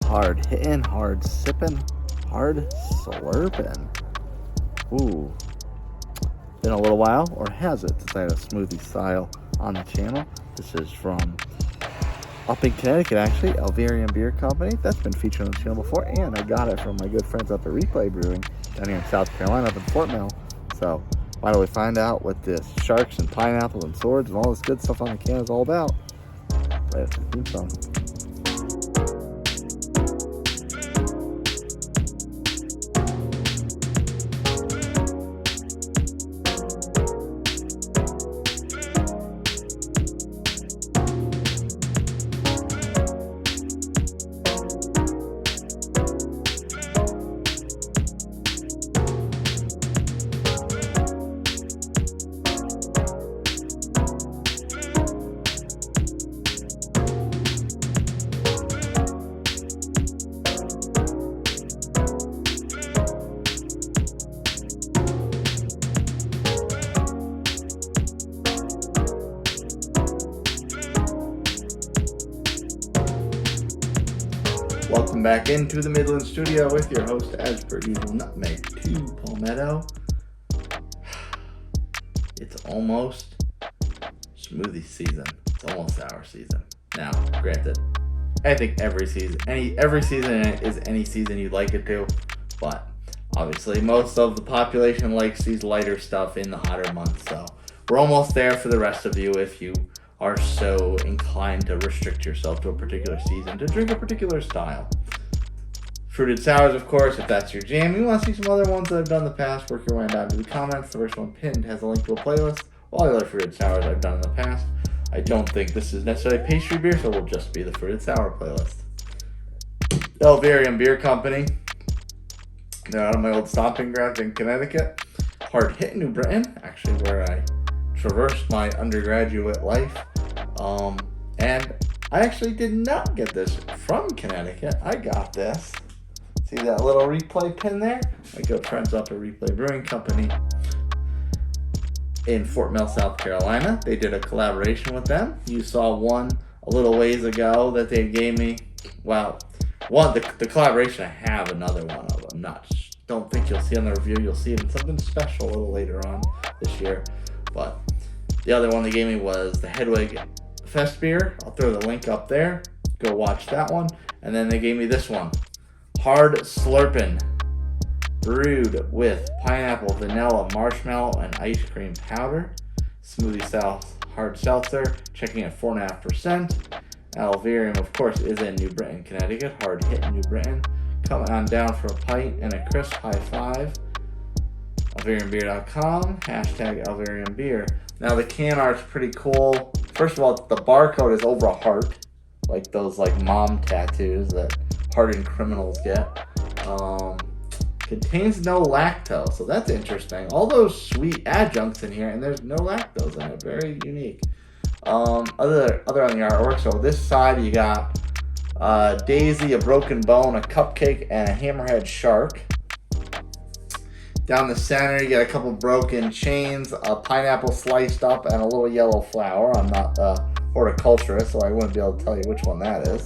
hard hitting, hard sipping, hard slurping. Ooh, been a little while, or has it, since I had a smoothie style on the channel. This is from up in Connecticut, actually, Alvarian Beer Company. That's been featured on the channel before, and I got it from my good friends up at Replay Brewing down here in South Carolina, up in Fort Mill. So why don't we find out what this sharks and pineapple and swords and all this good stuff on the can is all about right after the theme song. Welcome back into the Midland Studio with your host, as per usual, Nutmeg 2 Palmetto. It's almost smoothie season. It's almost our season. Now, granted, I think every season is any season you'd like it to, but obviously most of the population likes these lighter stuff in the hotter months, so we're almost there for the rest of you if you are so inclined to restrict yourself to a particular season to drink a particular style. Fruited sours, of course, if that's your jam. You want to see some other ones that I've done in the past, work your way down to the comments. The first one pinned has a link to a playlist. All the other fruited sours I've done in the past. I don't think this is necessarily pastry beer, so it will just be the fruited sour playlist. The Alvarian Beer Company. They're out of my old stomping ground in Connecticut. Hard hit New Britain, actually where I traversed my undergraduate life. And I actually did not get this from Connecticut. I got this. See that little replay pin there? My good friends up at Replay Brewing Company in Fort Mill, South Carolina. They did a collaboration with them. You saw one a little ways ago that they gave me. Well, the collaboration, I have another one of them. Don't think you'll see on the review. You'll see it in something special a little later on this year. But the other one they gave me was the Hedwig Fest beer. I'll throw the link up there. Go watch that one. And then they gave me this one. Hard Slurpin. Brewed with pineapple, vanilla, marshmallow, and ice cream powder. Smoothie style hard seltzer. Checking at 4.5%. Alvarium, of course, is in New Britain, Connecticut. Hard hit New Britain. Come on down for a pint and a crisp high five. AlvarianBeer.com. Hashtag AlvarianBeer. Now the can art's pretty cool. First of all, the barcode is over a heart, like those mom tattoos that hardened criminals get. Contains no lactose, so that's interesting. All those sweet adjuncts in here, and there's no lactose in it. Very unique. Other on the artwork, so this side you got Daisy, a broken bone, a cupcake, and a hammerhead shark. Down the center, you got a couple broken chains, a pineapple sliced up, and a little yellow flower. I'm not a horticulturist, so I wouldn't be able to tell you which one that is.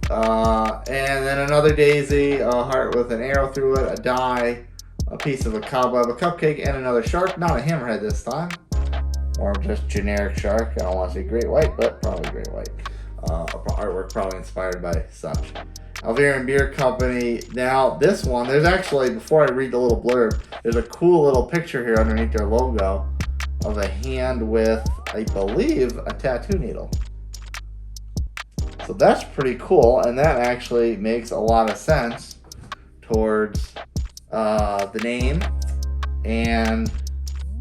And then another daisy, a heart with an arrow through it, a die, a piece of a cobweb, a cupcake, and another shark. Not a hammerhead this time. Or just generic shark. I don't want to say great white, but probably great white. Artwork probably inspired by such. Alvarian Beer Company. Now, this one, there's actually, before I read the little blurb, there's a cool little picture here underneath their logo of a hand with, I believe, a tattoo needle. So that's pretty cool, and that actually makes a lot of sense towards the name, and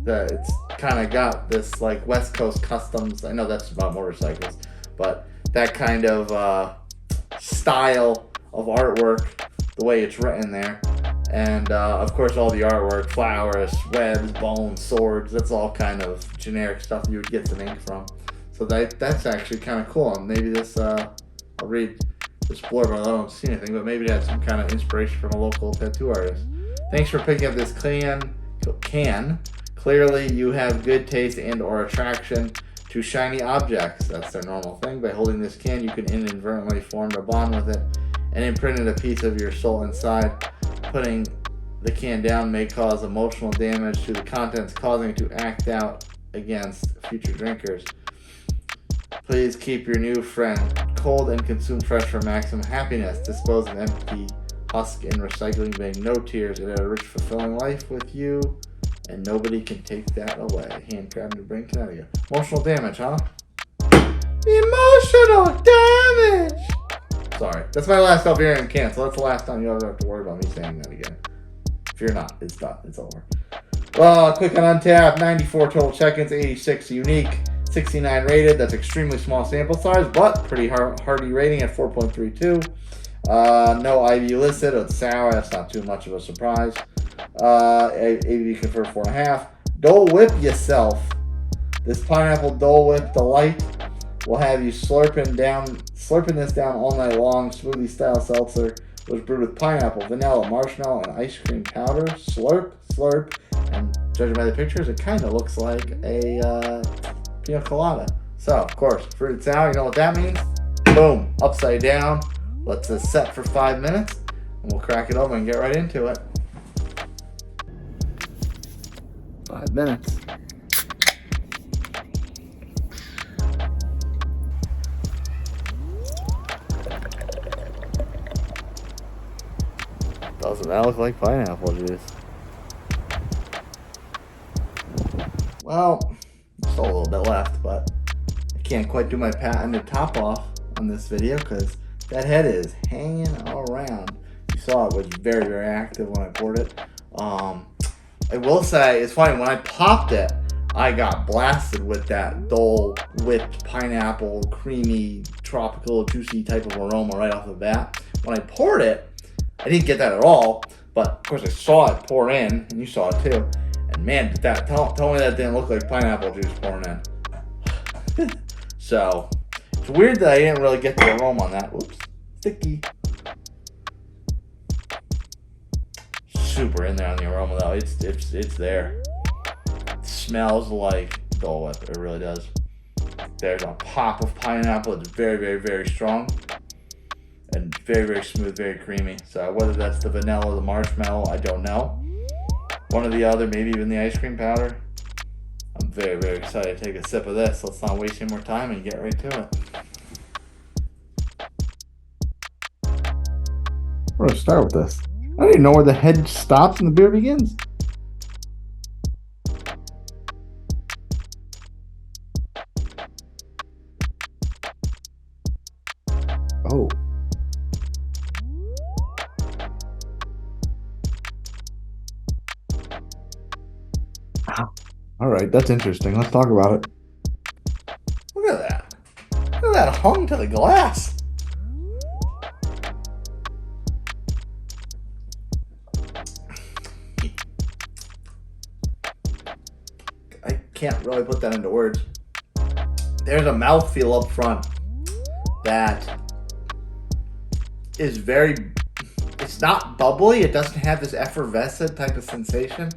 it's kind of got this West Coast customs. I know that's about motorcycles, but that kind of style of artwork, the way it's written there. And of course all the artwork, flowers, webs, bones, swords, that's all kind of generic stuff you would get some ink from. So that's actually kind of cool. And maybe this, I'll read this blurb, I don't see anything, but maybe it had some kind of inspiration from a local tattoo artist. Thanks for picking up this can. Clearly you have good taste and or attraction to shiny objects. That's their normal thing. By holding this can, you can inadvertently form a bond with it and imprinted a piece of your soul inside. Putting the can down may cause emotional damage to the contents, causing it to act out against future drinkers. Please keep your new friend cold and consume fresh for maximum happiness. Dispose of empty husk in recycling bin. No tears. It had a rich, fulfilling life with you, and nobody can take that away. Hand crabbed to bring Connecticut. Emotional damage, huh? Emotional damage! Sorry. That's my last Alvarian can, so that's the last time you ever have to worry about me saying that again. If you're not, it's done. It's over. Click on Untapped. 94 total check-ins, 86 unique, 69 rated. That's extremely small sample size, but pretty hearty rating at 4.32. No IBU listed. It's sour. That's not too much of a surprise. ABV confirmed 4.5. Dole Whip yourself. This pineapple Dole Whip delight will have you slurping this down all night long. Smoothie style seltzer was brewed with pineapple, vanilla, marshmallow, and ice cream powder. Slurp, and judging by the pictures, it kind of looks like a pina colada. So, of course, fruited sour. You know what that means? Boom, upside down. Let's set for 5 minutes, and we'll crack it open and get right into it. 5 minutes. Doesn't that look like pineapple juice? Well, still a little bit left, but I can't quite do my patented top off on this video because that head is hanging around. You saw it was very, very active when I poured it. I will say, it's funny, when I popped it, I got blasted with that Dole whipped pineapple, creamy, tropical, juicy type of aroma right off the bat. When I poured it, I didn't get that at all, but of course I saw it pour in, and you saw it too. And man, tell me that didn't look like pineapple juice pouring in. So, it's weird that I didn't really get the aroma on that. Oops, sticky. Super in there on the aroma though. It's there. It smells like Dole Whip. It really does. There's a pop of pineapple. It's very, very, very strong. And very, very smooth, very creamy. So whether that's the vanilla or the marshmallow, I don't know. One or the other, maybe even the ice cream powder. I'm very, very excited to take a sip of this. Let's not waste any more time and get right to it. Where do I start with this? I don't even know where the head stops and the beer begins. Oh. All right, that's interesting. Let's talk about it. Look at that. Look at that hung to the glass. I can't really put that into words. There's a mouthfeel up front that is very, it's not bubbly. It doesn't have this effervescent type of sensation.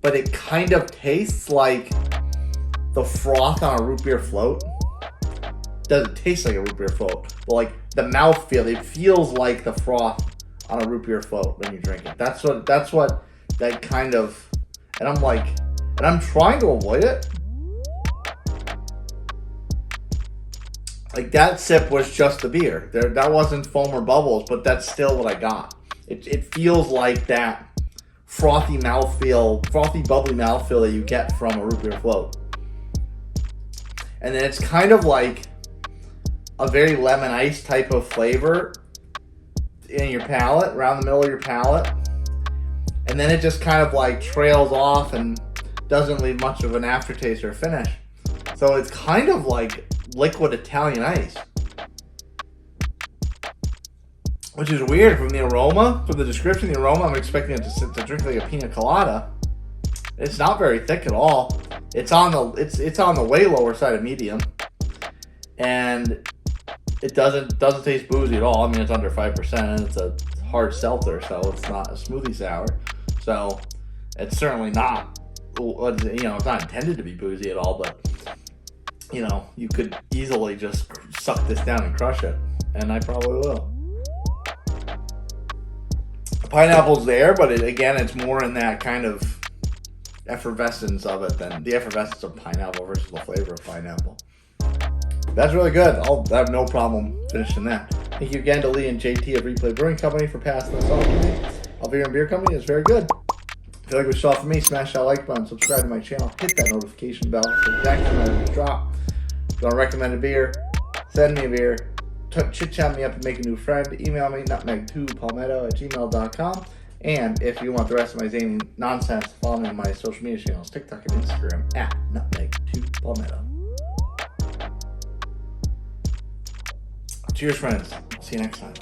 But it kind of tastes like the froth on a root beer float. Doesn't taste like a root beer float, but like the mouthfeel, it feels like the froth on a root beer float when you drink it. That's what that kind of, and I'm trying to avoid it. Like that sip was just the beer. That wasn't foam or bubbles, but that's still what I got. It feels like that frothy mouthfeel, frothy bubbly mouthfeel that you get from a root beer float. And then it's kind of like a very lemon ice type of flavor in your palate, around the middle of your palate. And then it just kind of like trails off and doesn't leave much of an aftertaste or finish. So it's kind of like liquid Italian ice. Which is weird from the aroma, from the description of the aroma. I'm expecting it to drink like a pina colada. It's not very thick at all. It's on the way lower side of medium, and it doesn't taste boozy at all. I mean, it's under 5%, and it's a hard seltzer, so it's not a smoothie sour. So it's certainly not, it's not intended to be boozy at all. But you could easily just suck this down and crush it, and I probably will. Pineapple's there, but again, it's more in that kind of effervescence of it than the effervescence of pineapple versus the flavor of pineapple. That's really good. I'll have no problem finishing that. Thank you again to Lee and JT of Replay Brewing Company for passing this on to me. Alvira and Beer Company is very good. If you like what you saw from me, smash that like button, subscribe to my channel, hit that notification bell so the next time I drop. If you want to recommend a beer, send me a beer, chit-chat me up and make a new friend, email me, nutmeg2palmetto@gmail.com. And if you want the rest of my zany nonsense, follow me on my social media channels, TikTok and Instagram @nutmeg2palmetto. Cheers, friends. See you next time.